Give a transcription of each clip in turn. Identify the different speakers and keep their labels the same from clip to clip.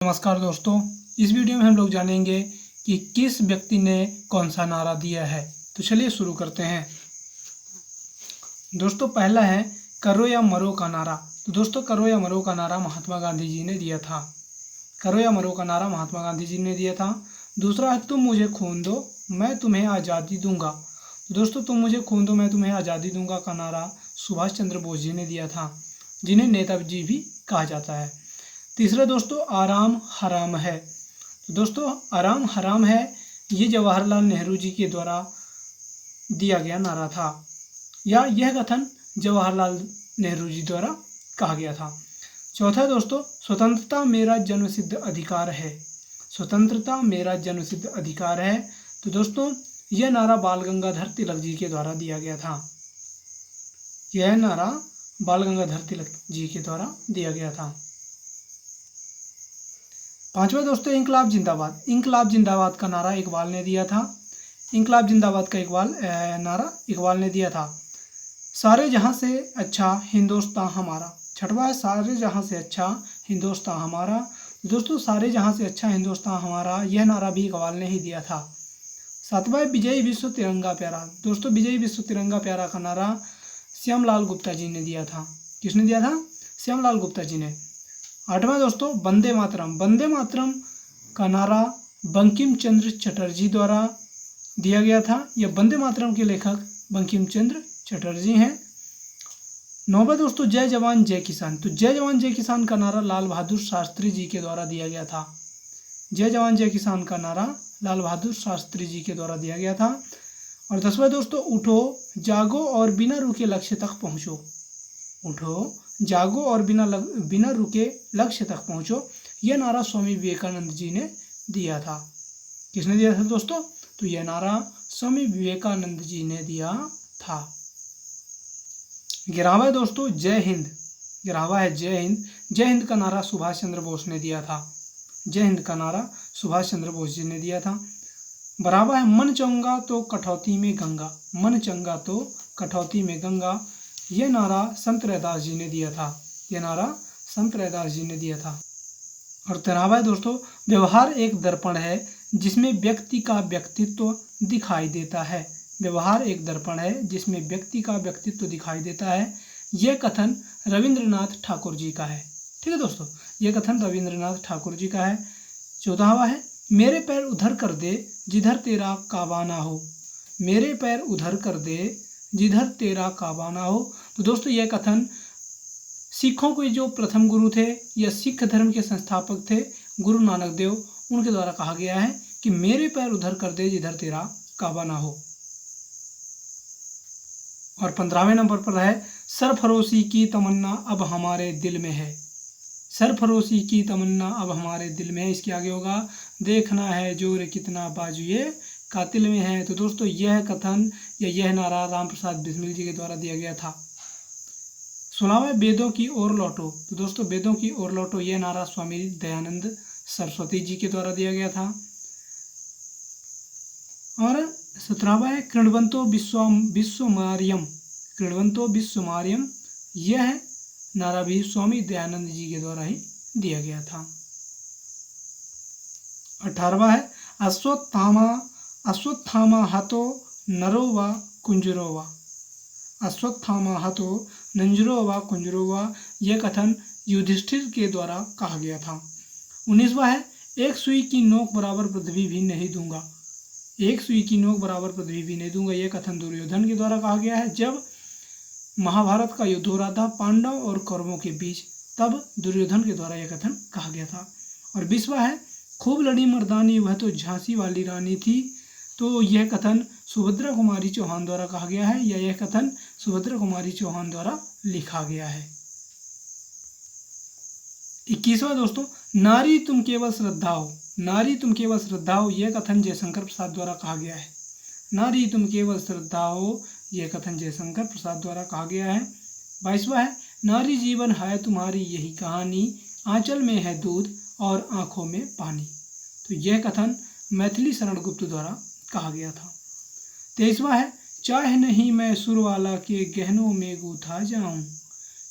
Speaker 1: नमस्कार दोस्तों, इस वीडियो में हम लोग जानेंगे कि किस व्यक्ति ने कौन सा नारा दिया है। तो चलिए शुरू करते हैं। दोस्तों पहला है करो या मरो का नारा। तो दोस्तों करो या मरो का नारा महात्मा गांधी जी ने दिया था। करो या मरो का नारा महात्मा गांधी जी ने दिया था। दूसरा है तुम मुझे खून दो मैं तुम्हें आज़ादी दूंगा। तो दोस्तों तुम मुझे खून दो मैं तुम्हें आज़ादी दूंगा का नारा सुभाष चंद्र बोस जी ने दिया था, जिन्हें नेताजी भी कहा जाता है। तीसरा दोस्तों आराम हराम है। तो दोस्तों आराम हराम है ये जवाहरलाल नेहरू जी के द्वारा दिया गया नारा था, या यह कथन जवाहरलाल नेहरू जी द्वारा कहा गया था। चौथा दोस्तों स्वतंत्रता मेरा जन्मसिद्ध अधिकार है। स्वतंत्रता मेरा जन्मसिद्ध अधिकार है। तो दोस्तों यह नारा बाल गंगाधर तिलक जी के द्वारा दिया गया था। यह नारा बाल गंगाधर तिलक जी के द्वारा दिया गया था। पांचवा दोस्तों इंकलाब जिंदाबाद। इंकलाब जिंदाबाद का नारा इकबाल ने दिया था। इंकलाब जिंदाबाद का नारा इकबाल ने दिया था। सारे जहां से अच्छा हिंदुस्तान हमारा। छठवा है सारे जहां से अच्छा हिंदुस्तान हमारा। दोस्तों सारे जहां से अच्छा हिंदुस्तान हमारा यह नारा भी इकबाल ने ही दिया था। सातवां है विजयी विश्व तिरंगा प्यारा। दोस्तों विजयी विश्व तिरंगा प्यारा का नारा श्यामलाल गुप्ता जी ने दिया था। किसने दिया था? श्यामलाल गुप्ता जी ने। आठवां दोस्तों वंदे मातरम। वंदे मातरम का नारा बंकिम चंद्र चटर्जी द्वारा दिया गया था। यह वंदे मातरम के लेखक बंकिम चंद्र चटर्जी हैं। नौवां दोस्तों जय जवान जय किसान। तो जय जवान जय किसान का नारा लाल बहादुर शास्त्री जी के द्वारा दिया गया था। जय जवान जय किसान का नारा लाल बहादुर शास्त्री जी के द्वारा दिया गया था। और 10वां दोस्तों उठो जागो और बिना रुके लक्ष्य तक पहुंचो। उठो जागो और बिना रुके लक्ष्य तक पहुंचो यह नारा स्वामी विवेकानंद जी ने दिया था। किसने दिया था दोस्तों? तो यह नारा स्वामी विवेकानंद जी ने दिया था। 11वां दोस्तों जय हिंद। 11वां है जय हिंद। जय हिंद का नारा सुभाष चंद्र बोस ने दिया था। जय हिंद का नारा सुभाष चंद्र बोस जी ने दिया था। 12वां है मन चंगा तो कटौती में गंगा। मन चंगा तो कटौती में गंगा यह नारा संत रैदास जी ने दिया था। यह नारा संत रैदास जी ने दिया था। और 13वां है दोस्तों व्यवहार एक दर्पण है जिसमें व्यक्ति का व्यक्तित्व दिखाई देता है। व्यवहार एक दर्पण है जिसमें व्यक्ति का व्यक्तित्व दिखाई देता है। यह कथन रविंद्रनाथ ठाकुर जी का है। ठीक है दोस्तों, यह कथन रविंद्रनाथ ठाकुर जी का है। 14वां है मेरे पैर उधर कर दे जिधर तेरा काबा ना हो। मेरे पैर उधर कर दे जिधर तेरा काबा ना हो। तो दोस्तों यह कथन सिखों के जो प्रथम गुरु थे या सिख धर्म के संस्थापक थे गुरु नानक देव, उनके द्वारा कहा गया है कि मेरे पैर उधर कर दे जिधर तेरा काबा ना हो। और 15वें नंबर पर है सरफरोशी की तमन्ना अब हमारे दिल में है। सरफरोशी की तमन्ना अब हमारे दिल में है। इसके आगे होगा देखना है जोर कितना बाजुए कातिल में है। तो दोस्तों यह कथन या यह नारा राम प्रसाद बिस्मिल जी के द्वारा दिया गया था। 16वां वेदों की ओर लौटो। तो दोस्तों वेदों की ओर लौटो यह नारा स्वामी दयानंद सरस्वती जी के द्वारा दिया गया था। और 17वां है कृण्वंतो विश्वमार्यम। कृण्वंतो विश्वमार्यम यह नारा भी स्वामी दयानंद जी के द्वारा ही दिया गया था। 18वां है अश्वत्थामा हतो नरो व कुंजरो व। अश्वत्थामा हतो नंजरो व कुंजरो व यह कथन युधिष्ठिर के द्वारा कहा गया था। 19वां है एक सुई की नोक बराबर पृथ्वी भी नहीं दूंगा। एक सुई की नोक बराबर पृथ्वी भी नहीं दूंगा यह कथन दुर्योधन के द्वारा कहा गया है। जब महाभारत का युद्ध हो रहा था पांडव और कौरवों के बीच, तब दुर्योधन के द्वारा यह कथन कहा गया था। और 20वां है खूब लड़ी मर्दानी वह तो झांसी वाली रानी थी। तो यह कथन सुभद्रा कुमारी चौहान द्वारा कहा गया है, या यह कथन सुभद्रा कुमारी चौहान द्वारा लिखा गया है। 21वां दोस्तों नारी तुम केवल श्रद्धा हो। नारी तुम केवल श्रद्धा हो यह कथन जयशंकर प्रसाद द्वारा कहा गया है। नारी तुम केवल श्रद्धा हो यह कथन जयशंकर प्रसाद द्वारा कहा गया है। 22वां है नारी जीवन है तुम्हारी यही कहानी आंचल में है दूध और आंखों में पानी। तो यह कथन मैथिली शरण गुप्त द्वारा कहा गया था। 23वां है चाहे नहीं मैं सुरवाला के गहनों में गूथा जाऊं।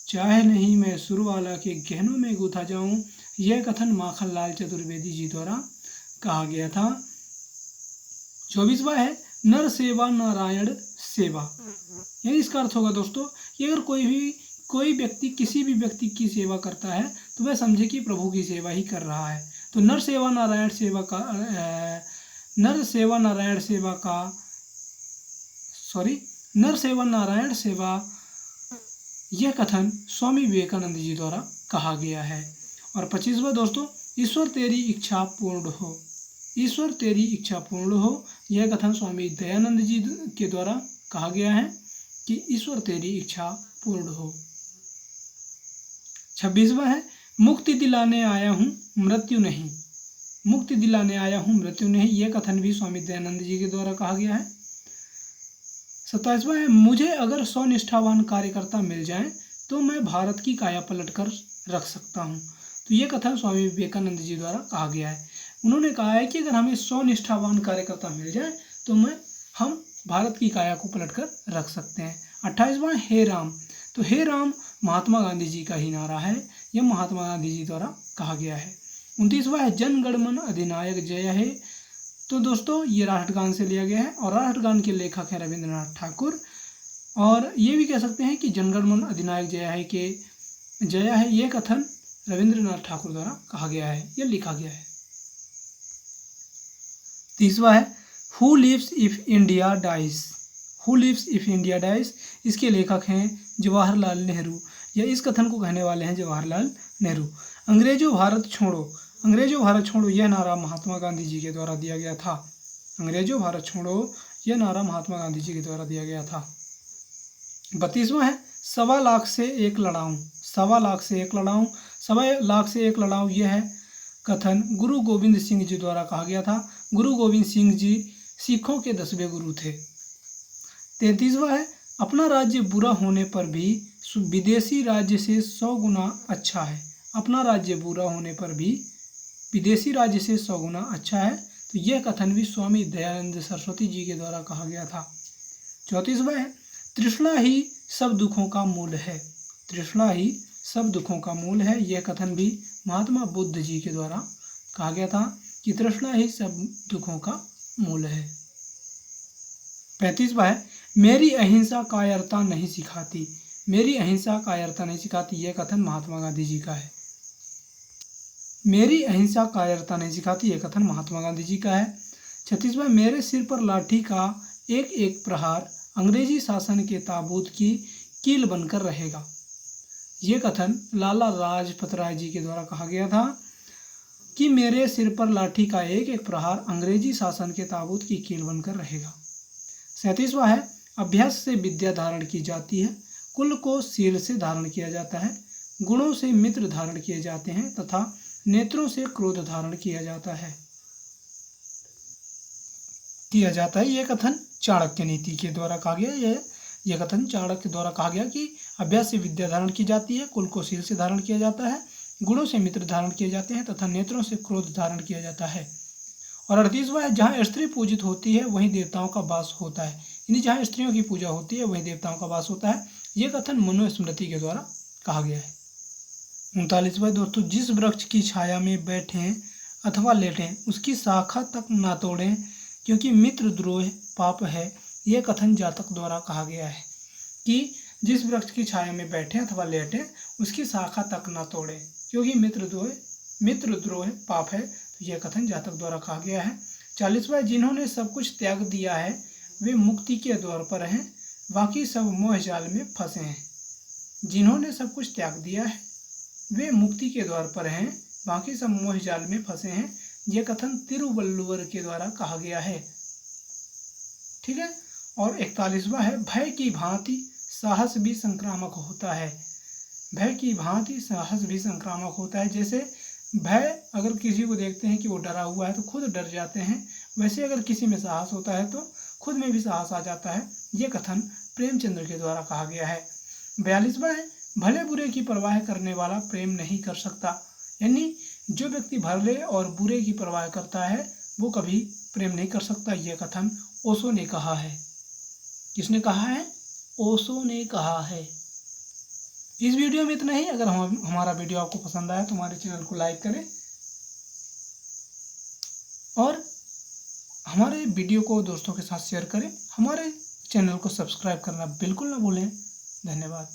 Speaker 1: चाहे नहीं मैं सुरवाला के गहनों में गूथा जाऊं यह कथन माखनलाल चतुर्वेदी जी द्वारा कहा गया था। 24वां है नर सेवा नारायण सेवा। यानी इसका अर्थ होगा दोस्तों कि अगर कोई व्यक्ति किसी भी व्यक्ति की सेवा करता है तो वह समझे कि प्रभु की सेवा ही कर रहा है। तो नर सेवा नारायण सेवा का नर सेवा नारायण सेवा यह कथन स्वामी विवेकानंद जी द्वारा कहा गया है। और 25वां दोस्तों ईश्वर तेरी इच्छा पूर्ण हो। ईश्वर तेरी इच्छा पूर्ण हो यह कथन स्वामी दयानंद जी के द्वारा कहा गया है कि ईश्वर तेरी इच्छा पूर्ण हो। 26वां है मुक्ति दिलाने आया हूँ मृत्यु नहीं। मुक्ति दिलाने आया हूँ मृत्यु नहीं यह कथन भी स्वामी दयानंद जी के द्वारा कहा गया है। 27वां है मुझे अगर 100 निष्ठावान कार्यकर्ता मिल जाएं तो मैं भारत की काया पलट कर रख सकता हूँ। तो ये कथन स्वामी विवेकानंद जी द्वारा कहा गया है। उन्होंने कहा है कि अगर हमें 100 निष्ठावान कार्यकर्ता मिल जाए तो हम भारत की काया को पलट कर रख सकते हैं। 28वां हे राम। तो हे राम महात्मा गांधी जी का ही नारा है, यह महात्मा गांधी जी द्वारा कहा गया है। 29वां है जन गण मन अधिनायक जय हे। तो दोस्तों ये राष्ट्रगान से लिया गया है और राष्ट्रगान के लेखक हैं रविंद्रनाथ ठाकुर। और ये भी कह सकते हैं कि जनगण मन अधिनायक जय है ये कथन रविंद्रनाथ ठाकुर द्वारा कहा गया है, यह लिखा गया है। 30वां है who lives if India dies. Who lives if India dies इसके लेखक हैं जवाहरलाल नेहरू, या इस कथन को कहने वाले हैं जवाहरलाल नेहरू। अंग्रेजों भारत छोड़ो यह नारा महात्मा गांधी जी के द्वारा दिया गया था। अंग्रेजों भारत छोड़ो यह नारा महात्मा गांधी जी के द्वारा दिया गया था। 32वां है 1.25 लाख से एक लड़ाऊं। 1.25 लाख से एक लड़ाऊं। 1.25 लाख से एक लड़ाऊं यह है कथन गुरु गोविंद सिंह जी द्वारा कहा गया था। गुरु गोविंद सिंह जी सिखों के 10वें गुरु थे। 33वां है अपना राज्य बुरा होने पर भी विदेशी राज्य से 100 गुना अच्छा है। अपना राज्य बुरा होने पर भी विदेशी राज्य से 100 गुना अच्छा है। तो यह कथन भी स्वामी दयानंद सरस्वती जी के द्वारा कहा गया था। 34वां है तृष्णा ही सब दुखों का मूल है। तृष्णा ही सब दुखों का मूल है यह कथन भी महात्मा बुद्ध जी के द्वारा कहा गया था कि तृष्णा ही सब दुखों का मूल है। 35वां है मेरी अहिंसा कायरता नहीं सिखाती। मेरी अहिंसा कायरता नहीं सिखाती यह कथन महात्मा गांधी जी का है। मेरी अहिंसा कायरता नहीं सिखाती यह कथन महात्मा गांधी जी का है। 36वां मेरे सिर पर लाठी का एक एक प्रहार अंग्रेजी शासन के ताबूत की कील बनकर रहेगा। ये कथन लाला लाजपत राय जी के द्वारा कहा गया था कि मेरे सिर पर लाठी का एक एक प्रहार अंग्रेजी शासन के ताबूत की कील बनकर रहेगा। 37वां है अभ्यास से विद्या धारण की जाती है, कुल को शील से धारण किया जाता है, गुणों से मित्र धारण किए जाते हैं तथा नेत्रों से क्रोध धारण किया जाता है। यह कथन चाणक्य नीति के द्वारा कहा गया। यह कथन चाणक्य द्वारा कहा गया कि अभ्यास से विद्या धारण की जाती है, कुल को शील से धारण किया जाता है, गुणों से मित्र धारण किए जाते हैं तथा नेत्रों से क्रोध धारण किया जाता है। और 38वां है जहाँ स्त्री पूजित होती है वहीं देवताओं का वास होता है। यानी जहाँ स्त्रियों की पूजा होती है वहीं देवताओं का वास होता है। यह कथन मनुस्मृति के द्वारा कहा गया है। 39वां दोस्तों जिस वृक्ष की छाया में बैठें अथवा लेटें उसकी शाखा तक ना तोड़ें क्योंकि मित्र द्रोह पाप है। यह कथन जातक द्वारा कहा गया है कि जिस वृक्ष की छाया में बैठें अथवा लेटें उसकी शाखा तक ना तोड़ें क्योंकि मित्र द्रोह पाप है। तो यह कथन जातक द्वारा कहा गया है। 40वां जिन्होंने सब कुछ त्याग दिया है वे मुक्ति के द्वार पर हैं, बाकी सब मोह जाल में फंसे हैं। जिन्होंने सब कुछ त्याग दिया है वे मुक्ति के द्वार पर हैं, बाकी सब मोह जाल में फंसे हैं। यह कथन तिरुवल्लुवर के द्वारा कहा गया है। ठीक है। और 41वां है भय की भांति साहस भी संक्रामक होता है। भय की भांति साहस भी संक्रामक होता है। जैसे भय अगर किसी को देखते हैं कि वो डरा हुआ है तो खुद डर जाते हैं, वैसे अगर किसी में साहस होता है तो खुद में भी साहस आ जाता है। ये कथन प्रेमचंद्र के द्वारा कहा गया है। 42वां है भले बुरे की परवाह करने वाला प्रेम नहीं कर सकता। यानी जो व्यक्ति भले और बुरे की परवाह करता है वो कभी प्रेम नहीं कर सकता। यह कथन ओशो ने कहा है। किसने कहा है? ओशो ने कहा है। इस वीडियो में इतना ही। अगर हमारा वीडियो आपको पसंद आया तो हमारे चैनल को लाइक करें और हमारे वीडियो को दोस्तों के साथ शेयर करें। हमारे चैनल को सब्सक्राइब करना बिल्कुल ना भूलें। धन्यवाद।